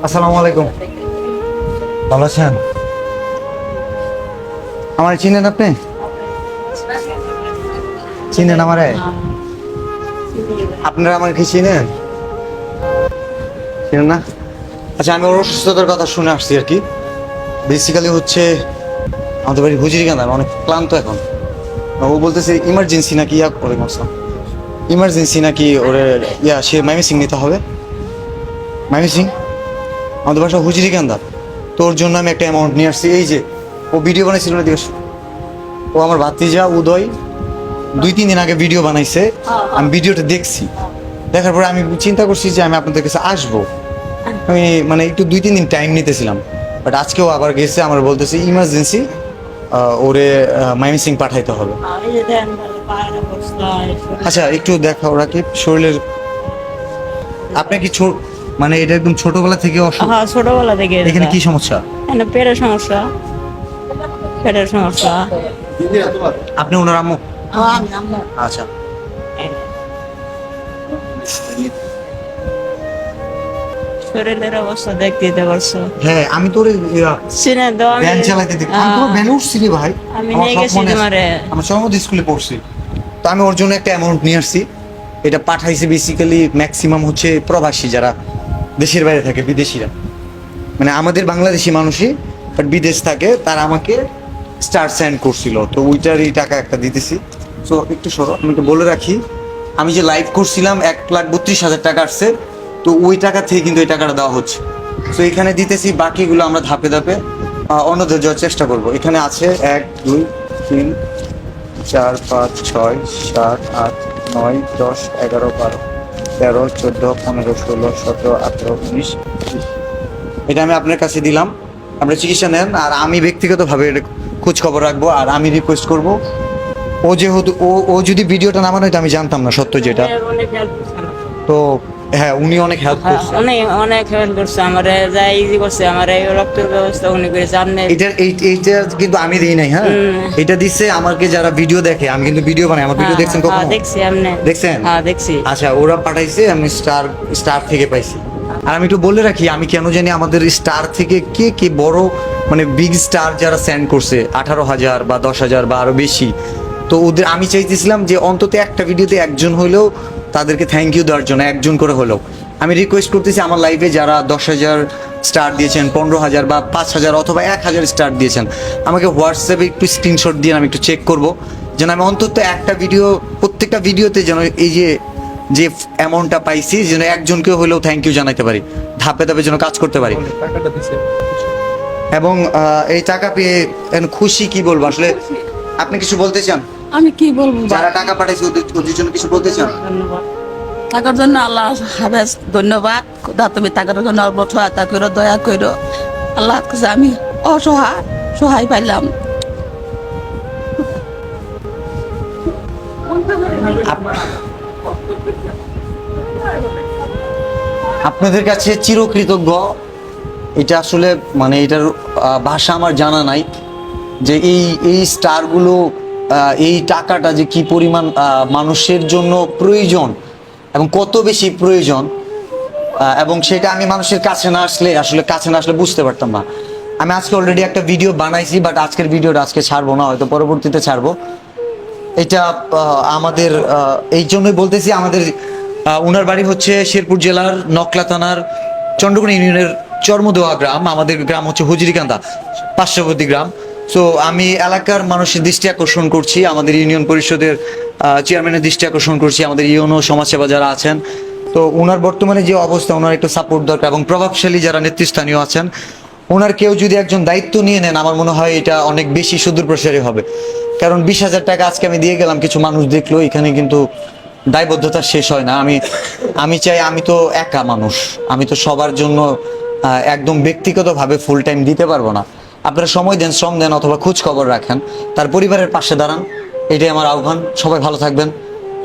আসসালামু আলাইকুম। ভালো আছেন? আমার চিনেন আপনি? চিনেন আমারে? আপনারা আমার কি চিনেন? চিনেন না? আচ্ছা, আমি ওর অসুস্থতার কথা শুনে আসছি আর কি। বেসিক্যালি হচ্ছে আমাদের বাড়ি হুজুরিকান্দা, আমি অনেক ক্লান্ত এখন। ও বলতেছে ইমার্জেন্সি নাকি ইমার্জেন্সি নাকি ওরে সে মাইমিসিং নিতে হবে। মাইমিসিং আমাদের বাসা হুজুরিকান্দা। তোর জন্য আমি একটা অ্যামাউন্ট নিয়ে আসছি। এই যে ও ভিডিও বানাইছিল না দিবস, ও আমার ভাতিজা উদয় 2-3 দিন আগে ভিডিও বানাইছে। আমি ভিডিওটা দেখছি, দেখার পরে আমি চিন্তা করছি যে আমি আপনাদের কাছে আসবো। আমি মানে একটু 2-3 দিন টাইম নিতেছিলাম, বাট আজকেও আবার গেছে, আমার বলতেছে ইমার্জেন্সি ওরে মাইমিসিং পাঠাইতে হবে। আচ্ছা, একটু দেখা ওরা কি শরীরের, আপনি কি মানে এটা একদম ছোটবেলা থেকে হ্যাঁ, ছোটবেলা থেকে এখানে কি সমস্যা? পেটের সমস্যা, পেটের সমস্যা। আপনি ওনার আম্মু? আচ্ছা, শরীরের অবস্থা দেখতে পারছো? হ্যাঁ আমি তোর চিনে তো আমি ভ্যান চালাতে দেখি। আমি তো ভ্যানে উঠছি রে ভাই, আমি আমার নিয়ে সব গেছি মনে আছে। তোমারে। আমার সময় স্কুলে পড়ছি, তো আমি ওর জন্য একটা অ্যামাউন্ট নিয়ে আসছি। এটা পাঠাইছে বেসিক্যালি ম্যাক্সিমাম হচ্ছে প্রবাসী, যারা দেশের বাইরে থাকে, বিদেশিরা, মানে আমাদের বাংলাদেশি মানুষই বাট বিদেশ থাকে, তারা আমাকে স্টার সেন্ড করছিল, তো ওইটারই টাকা একটা দিতেছি। সো একটু সরো, আমি একটু বলে রাখি, আমি যে লাইভ করছিলাম 1,32,000 টাকা আসছে, তো ওই টাকা থেকে কিন্তু এই টাকাটা দেওয়া হচ্ছে। তো এখানে দিতেছি, বাকিগুলো আমরা ধাপে ধাপে অন্যদের যাওয়ার চেষ্টা করব। এখানে আছে 1 2 3 4 5 6 7 8 9 10 11 12 13 14 15 16 17 18 19 20। এটা আমি আপনার কাছে দিলাম, আপনার চিকিৎসা নেন, আর আমি ব্যক্তিগতভাবে খোঁজ খবর রাখবো। আর আমি রিকোয়েস্ট করব, ও যেহেতু ও যদি ভিডিওটা না বানাইতো আমি জানতাম না সত্য যেটা। তো হ্যাঁ, উনি অনেক হেল্প করছে, অনেক হেল্প করছে আমারে, যা ইজি করছে আমারে, রক্তের ব্যবস্থা উনি করেছে। আপনি এইটা কিন্তু আমি দিই নাই। হ্যাঁ, এটা দিচ্ছে আমাকে যারা ভিডিও দেখে, আমি কিন্তু ভিডিও বানাই। আমার ভিডিও দেখছেন কখনো? দেখছি। আপনি দেখছেন? হ্যাঁ, দেখছি। আচ্ছা, ওরা পাঠাইছে, আমি স্টার থেকে পাইছি। আর আমি একটু বলে রাখি, আমি কেন জানি আমাদের স্টার থেকে কে বড় মানে বিগ স্টার যারা সেন্ড করছে 18,000 বা 10,000 বা আরো বেশি, তো ওদের আমি চাইতেছিলাম যে অন্তত একটা ভিডিওতে একজন হলেও তাদেরকে থ্যাংক ইউ দেওয়ার জন্য, একজন করে হলেও। আমি রিকোয়েস্ট করতেছি, আমার লাইভে যারা 10,000 স্টার দিয়েছেন, 15,000 বা 5,000 অথবা 1,000 স্টার দিয়েছেন, আমাকে হোয়াটসঅ্যাপে একটু স্ক্রিনশট দিয়ে আমি একটু চেক করব, যেন আমি অন্তত একটা ভিডিও, প্রত্যেকটা ভিডিওতে যেন এই যে অ্যামাউন্টটা পাইছি, যেন একজনকে হলেও থ্যাংক ইউ জানাতে পারি, ধাপে ধাপে যেন কাজ করতে পারি। এবং এই টাকা পেয়ে খুশি, কি বলবো আসলে। আপনি কিছু বলতে চান? আমি কি বলবো, যারা টাকা পাঠাইছে ওদের জন্য কিছু বলতে চান? ধন্যবাদ। টাকার জন্য আল্লাহ হাফেজ, ধন্যবাদ। খোদা তুমি টাকার জন্য অল্প সহায়তা করো, দয়া করো। আল্লাহ কাছে আমি সহায় পাইলাম। আপনাদের কাছে চিরকৃতজ্ঞ। এটা আসলে মানে এটার ভাষা আমার জানা নাই, যে এই স্টারগুলো, এই টাকাটা যে কি পরিমাণ মানুষের জন্য প্রয়োজন এবং কত বেশি প্রয়োজন, এবং সেটা আমি মানুষের কাছে না আসলে বুঝতে পারতাম না। আমি আজকে অলরেডি একটা ভিডিও বানাইছি, বাট আজকের ভিডিওটা আজকে ছাড়বো না, হয়তো পরবর্তীতে ছাড়বো। এটা আমাদের এই জন্যই বলতেছি, আমাদের উনার বাড়ি হচ্ছে শেরপুর জেলার নকলা থানার চন্দ্রকোনা ইউনিয়নের চর্মদোয়া গ্রাম। আমাদের গ্রাম হচ্ছে হুজুরিকান্দা, পার্শ্ববর্তী গ্রাম। সো আমি এলাকার মানুষের দৃষ্টি আকর্ষণ করছি, আমাদের ইউনিয়ন পরিষদের চেয়ারম্যানের দৃষ্টি আকর্ষণ করছি, আমাদের ইউনো সমাজসেবা যারা আছেন, তো ওনার বর্তমানে যে অবস্থা, ওনার একটু সাপোর্ট দরকার, এবং প্রভাবশালী যারা নেতৃস্থানীয় আছেন, ওনার কেউ যদি একজন দায়িত্ব নিয়ে নেন, আমার মনে হয় এটা অনেক বেশি সুদূর প্রসারী হবে। কারণ 20,000 টাকা আজকে আমি দিয়ে গেলাম, কিছু মানুষ দেখলো, এখানে কিন্তু দায়বদ্ধতা শেষ হয় না। আমি চাই, আমি তো একা মানুষ, আমি তো সবার জন্য একদম ব্যক্তিগতভাবে ফুল টাইম দিতে পারবো না। আপনারা সময় দেন, শ্রম দেন, অথবা খোঁজ খবর রাখেন, তার পরিবারের পাশে দাঁড়ান, এটাই আমার আহ্বান। সবাই ভালো থাকবেন,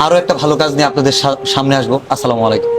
আরও একটা ভালো কাজ নিয়ে আপনাদের সামনে আসবো। আসসালামু আলাইকুম।